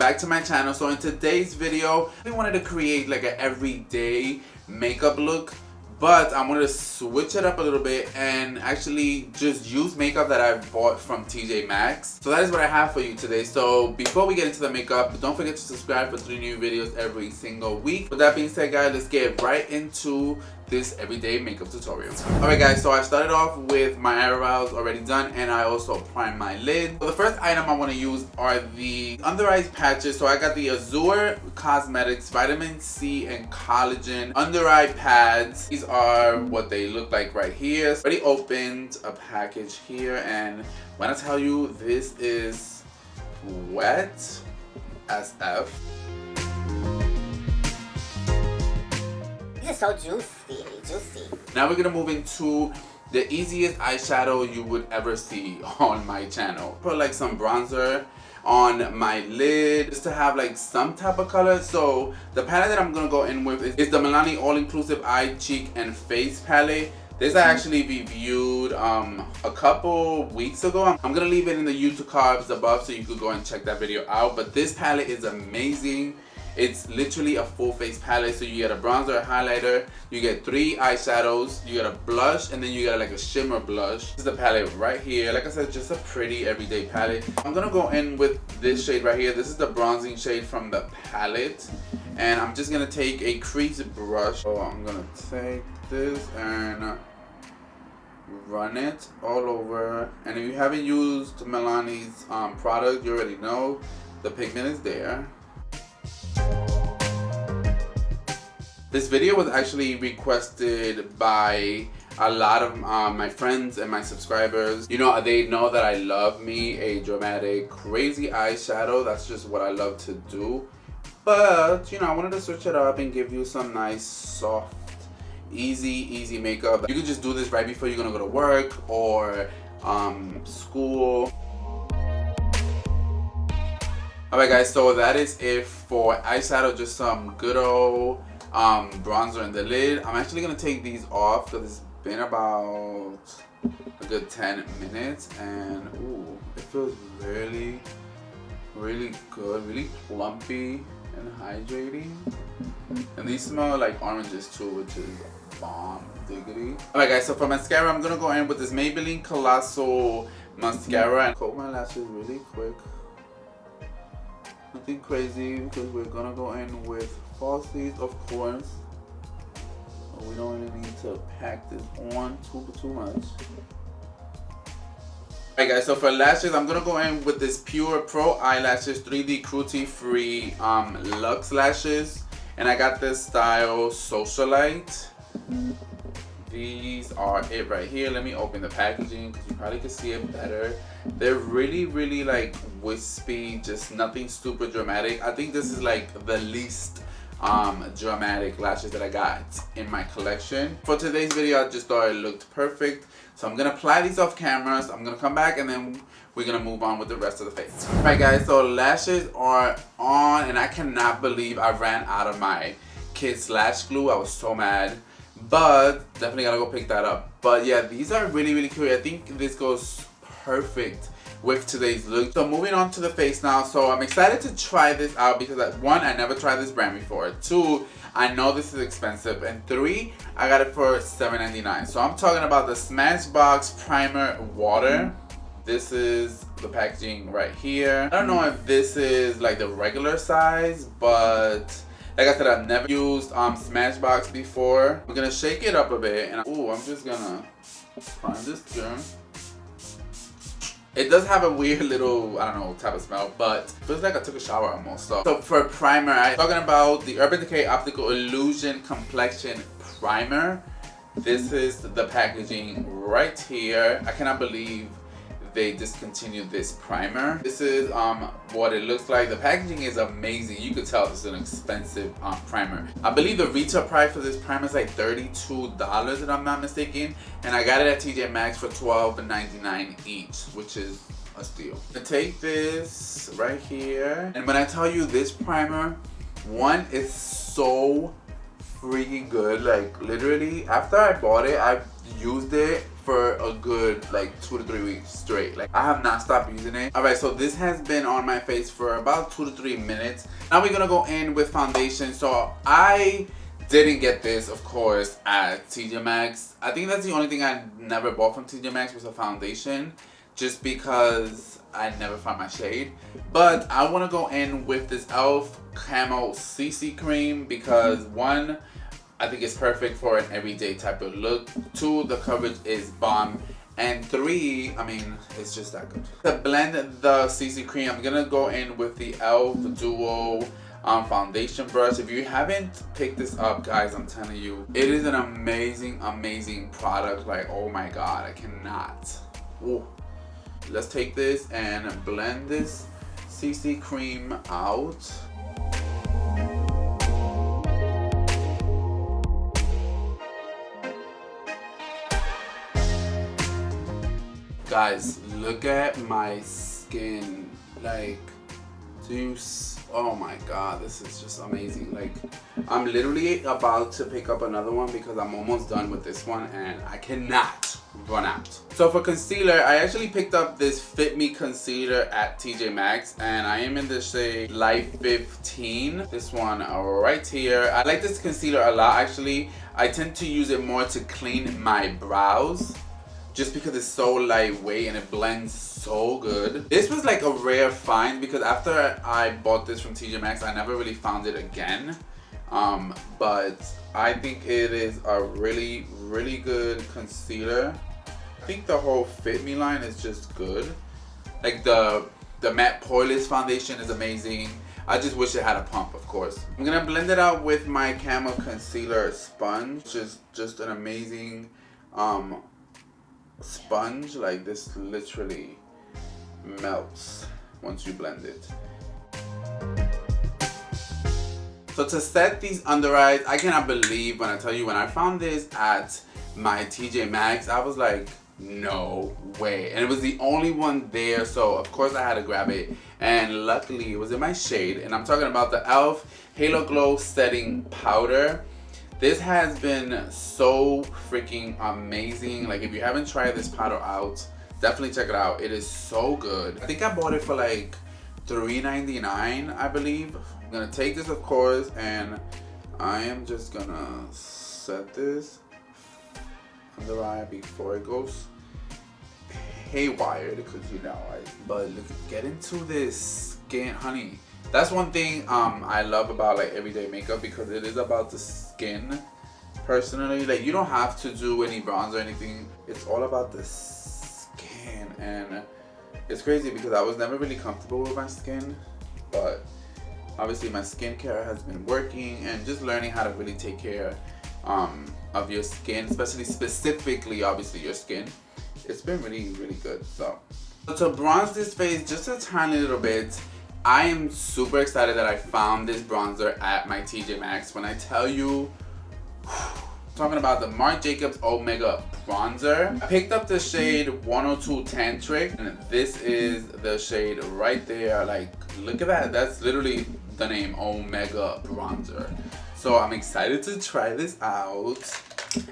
back to my channel. So in today's video, I wanted to create like an everyday makeup look, but I wanted to switch it up a little bit and actually just use makeup that I bought from TJ Maxx. So that is what I have for you today. So before we get into the makeup, don't forget to subscribe for 3 new videos every single week. With that being said, guys, let's get right into this everyday makeup tutorial. Alright guys, so I started off with my eyebrows already done, and I also primed my lid. So the first item I want to use are the under eyes patches. So I got the Azure Cosmetics Vitamin C and Collagen under eye pads. These are what they look like right here. Already opened a package here, and when I tell you this is wet as F. This is so juicy. Now we're gonna move into the easiest eyeshadow you would ever see on my channel. Put like some bronzer on my lid just to have like some type of color. So the palette that I'm gonna go in with is the Milani All Inclusive Eye, Cheek, and Face palette. This I actually reviewed a couple weeks ago. I'm gonna leave it in the YouTube cards above so you could go and check that video out. But this palette is amazing. It's literally a full face palette. So you get a bronzer, a highlighter, you get 3 eyeshadows, you get a blush, and then you get like a shimmer blush. This is the palette right here. Like I said, just a pretty everyday palette. I'm gonna go in with this shade right here. This is the bronzing shade from the palette. And I'm just gonna take a crease brush. So I'm gonna take this and run it all over. And if you haven't used Milani's product, you already know the pigment is there. This video was actually requested by a lot of my friends and my subscribers. You know, they know that I love me a dramatic, crazy eyeshadow. That's just what I love to do. But, you know, I wanted to switch it up and give you some nice, soft, easy makeup. You can just do this right before you're gonna go to work or school. Alright guys, so that is it for eyeshadow. Just some good old bronzer in the lid. I'm actually gonna take these off because it's been about a good 10 minutes, and ooh, it feels really good, really plumpy and hydrating. And these smell like oranges too, which is bomb diggity. Alright guys, so for mascara, I'm gonna go in with this Maybelline Colossal mascara and coat my lashes really quick. Nothing crazy because we're gonna go in with falsies, of course. We don't really need to pack this on too much. Alright guys, so for lashes, I'm gonna go in with this Pure Pro Eyelashes 3D Cruelty Free Luxe Lashes. And I got this style Socialite. These are it right here. Let me open the packaging because you probably can see it better. They're really like wispy, just nothing super dramatic. I think this is like the least dramatic lashes that I got in my collection. For today's video, I just thought it looked perfect. So I'm gonna apply these off cameras. I'm gonna come back and then we're gonna move on with the rest of the face. Alright guys, so lashes are on, and I cannot believe I ran out of my Kids Lash Glue. I was so mad. But definitely gotta go pick that up. But yeah, these are really cute. I think this goes perfect with today's look. So moving on to the face now. So I'm excited to try this out because 1, I never tried this brand before. 2, I know this is expensive. And 3, I got it for $7.99. So I'm talking about the Smashbox Primer Water. This is the packaging right here. I don't know if this is like the regular size, but like I said, I've never used Smashbox before. I'm gonna shake it up a bit, and I'm just gonna prime this germ. It does have a weird little, I don't know, type of smell, but it feels like I took a shower almost. So for primer, I'm talking about the Urban Decay Optical Illusion Complexion Primer. This is the packaging right here. I cannot believe they discontinued this primer. This is what it looks like. The packaging is amazing. You could tell this is an expensive primer. I believe the retail price for this primer is like $32 if I'm not mistaken, and I got it at TJ Maxx for $12.99 each, which is a steal. I take this right here, and when I tell you this primer, 1 is so freaking good. Like literally, after I bought it, I've used it for a good like 2 to 3 weeks straight. Like I have not stopped using it. Alright, so this has been on my face for about 2 to 3 minutes. Now we're gonna go in with foundation. So I didn't get this, of course, at TJ Maxx. I think that's the only thing I never bought from TJ Maxx was a foundation, just because I never found my shade. But I want to go in with this e.l.f. Camo CC Cream because 1, I think it's perfect for an everyday type of look. 2, the coverage is bomb. And 3, I mean, it's just that good. To blend the CC Cream, I'm going to go in with the e.l.f. Duo foundation brush. If you haven't picked this up, guys, I'm telling you, it is an amazing, amazing product. Like, oh my god, I cannot. Ooh. Let's take this and blend this CC cream out. Guys, look at my skin. Like, oh my god, this is just amazing. Like, I'm literally about to pick up another one because I'm almost done with this one and I cannot run out. So for concealer, I actually picked up this Fit Me concealer at TJ Maxx and I am in the shade Light 15. This one right here. I like this concealer a lot actually. I tend to use it more to clean my brows, just because it's so lightweight and it blends so good. This was like a rare find because after I bought this from TJ Maxx, I never really found it again. But I think it is a really, really good concealer. I think the whole Fit Me line is just good. Like the matte poreless foundation is amazing. I just wish it had a pump, of course. I'm gonna blend it out with my Camo Concealer Sponge, which is just an amazing sponge. Like, this literally melts once you blend it. So to set these under eyes, I cannot believe when I tell you, when I found this at my TJ Maxx, I was like, no way. And it was the only one there, so of course I had to grab it. And luckily it was in my shade, and I'm talking about the e.l.f. Halo Glow Setting Powder. This has been so freaking amazing. Like, if you haven't tried this powder out, definitely check it out. It is so good. I think I bought it for like $3.99, I believe. I'm gonna take this, of course, and I am just gonna set this under eye before it goes haywire, because you know, but look, get into this skin, honey. That's one thing I love about like everyday makeup, because it is about the skin. Personally, like, you don't have to do any bronzer or anything. It's all about the skin, and it's crazy because I was never really comfortable with my skin, but obviously my skincare has been working, and just learning how to really take care of your skin, specifically obviously your skin. It's been really, really good. So to bronze this face just a tiny little bit, I am super excited that I found this bronzer at my TJ Maxx. When I tell you, talking about the Marc Jacobs Omega bronzer, I picked up the shade 102 Tantric, and this is the shade right there. Like, look at that. That's literally the name, Omega bronzer. So I'm excited to try this out.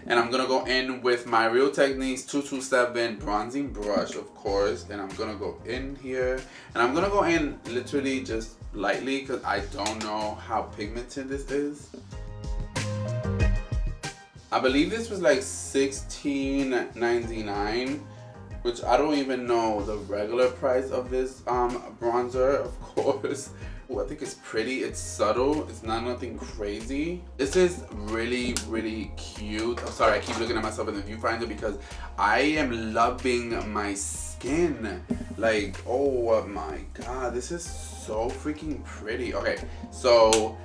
And I'm gonna go in with my Real Techniques 227 bronzing brush, of course. And I'm gonna go in here, and I'm gonna go in literally just lightly because I don't know how pigmented this is. I believe this was like $16.99, which I don't even know the regular price of this bronzer, of course. Ooh, I think it's pretty, it's subtle, it's not nothing crazy. This is really, really cute. I'm sorry, I keep looking at myself in the viewfinder because I am loving my skin. Like, oh my god, this is so freaking pretty. Okay, so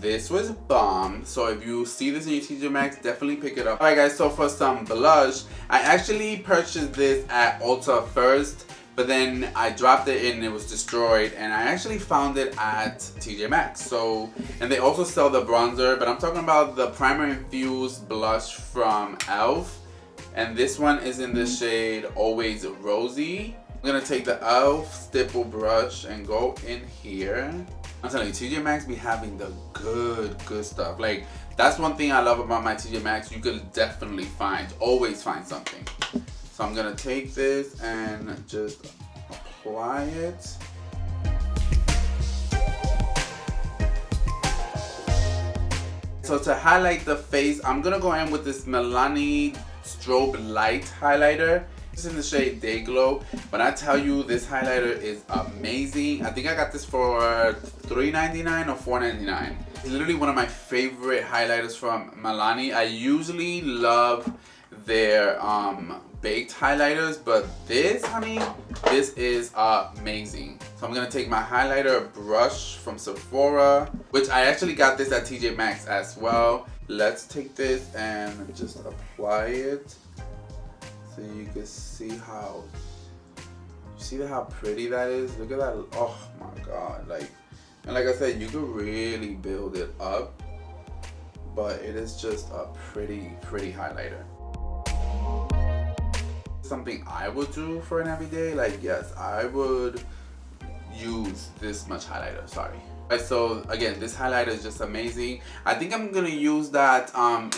this was bomb. So if you see this in your TJ Maxx, definitely pick it up. Alright guys, so for some blush, I actually purchased this at Ulta first, but then I dropped it and it was destroyed, and I actually found it at TJ Maxx. So, and they also sell the bronzer, but I'm talking about the Primer Infused Blush from e.l.f. And this one is in the shade Always Rosy. I'm gonna take the e.l.f. stipple brush and go in here. I'm telling you, TJ Maxx be having the good stuff. Like, that's one thing I love about my TJ Maxx. You could definitely always find something. So I'm gonna take this and just apply it. So to highlight the face, I'm gonna go in with this Milani Strobe Light highlighter. It's in the shade Day Glow. When I tell you this highlighter is amazing, I think I got this for $3.99 or $4.99. It's literally one of my favorite highlighters from Milani. I usually love their baked highlighters, but this, honey, this is amazing. So I'm gonna take my highlighter brush from Sephora, which I actually got this at TJ Maxx as well. Let's take this and just apply it so you can see how, how pretty that is. Look at that. Oh my god. And like I said, you could really build it up, but it is just a pretty highlighter. Something I would do for an everyday, like, yes, I would use this much highlighter. Sorry. So again, this highlighter is just amazing. I think I'm gonna use that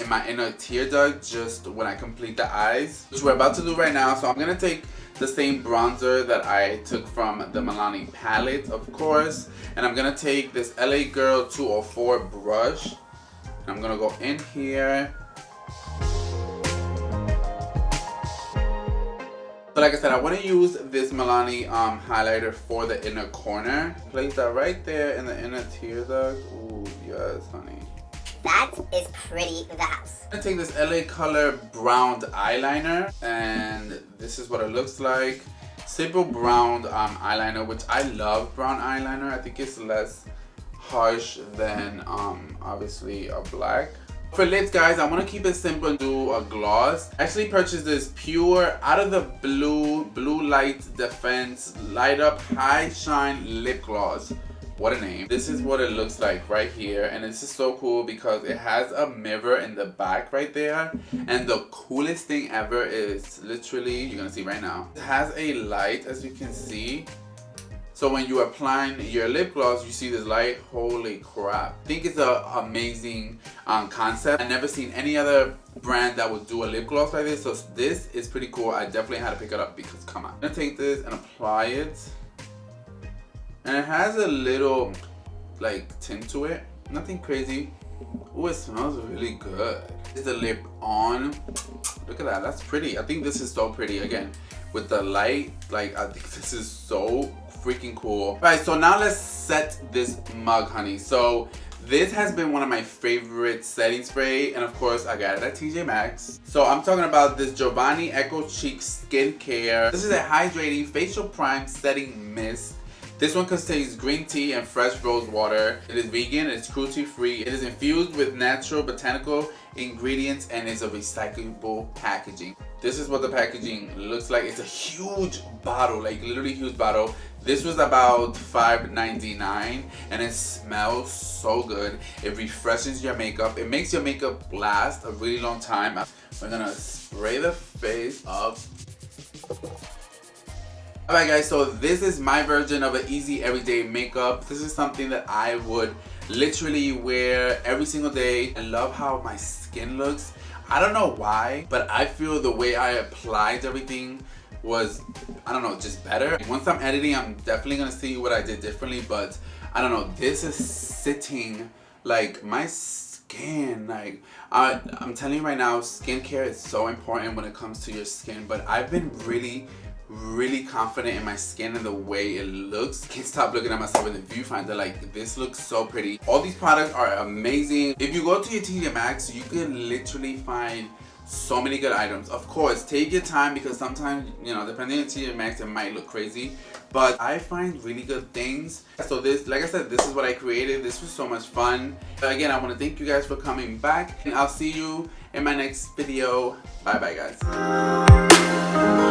in my inner tear duct just when I complete the eyes, which we're about to do right now. So I'm gonna take the same bronzer that I took from the Milani palette, of course, and I'm gonna take this LA Girl 204 brush, and I'm gonna go in here. So like I said, I want to use this Milani highlighter for the inner corner. Place that right there in the inner tear duct. Ooh, yes, honey. That is pretty in the house. I'm going to take this LA Color brown eyeliner, and this is what it looks like. Simple brown eyeliner, which I love brown eyeliner. I think it's less harsh than obviously a black. For lips, guys, I want to keep it simple and do a gloss. I actually purchased this Pure Out of the Blue Light Defense Light Up High Shine Lip Gloss. What a name. This is what it looks like right here, and this is so cool because it has a mirror in the back right there, and the coolest thing ever is literally, you're gonna see right now, it has a light, as you can see. So when you're applying your lip gloss, you see this light. Holy crap. I think it's an amazing concept. I've never seen any other brand that would do a lip gloss like this. So this is pretty cool. I definitely had to pick it up because come on. I'm gonna take this and apply it. And it has a little like tint to it. Nothing crazy. Oh, it smells really good. Is the lip on? Look at that. That's pretty. I think this is so pretty. Again, with the light, like, I think this is so freaking cool. All right, so now let's set this mug, honey. So this has been one of my favorite setting spray, and of course I got it at TJ Maxx. So I'm talking about this Giovanni Eco Cheek Skincare. This is a hydrating facial prime setting mist. This one contains green tea and fresh rose water. It is vegan, it's cruelty free. It is infused with natural botanical ingredients and is a recyclable packaging. This is what the packaging looks like. It's a huge bottle, like literally huge bottle. This was about $5.99 and it smells so good. It refreshes your makeup. It makes your makeup last a really long time. We're gonna spray the face up. Alright guys, so this is my version of an easy everyday makeup. This is something that I would literally wear every single day. I love how my skin looks. I don't know why, but I feel the way I applied everything was, I don't know, just better. Once I'm editing, I'm definitely gonna see what I did differently, but I don't know, this is sitting like my skin, like I'm telling you right now, skincare is so important when it comes to your skin, but I've been really confident in my skin and the way it looks. Can't stop looking at myself in the viewfinder, like this looks so pretty. All these products are amazing. If you go to your TJ Maxx, you can literally find so many good items. Of course, take your time because sometimes, you know, depending on TJ Maxx, it might look crazy, but I find really good things. So this, like I said, this is what I created. This was so much fun. Again, I want to thank you guys for coming back, and I'll see you in my next video. Bye bye, guys.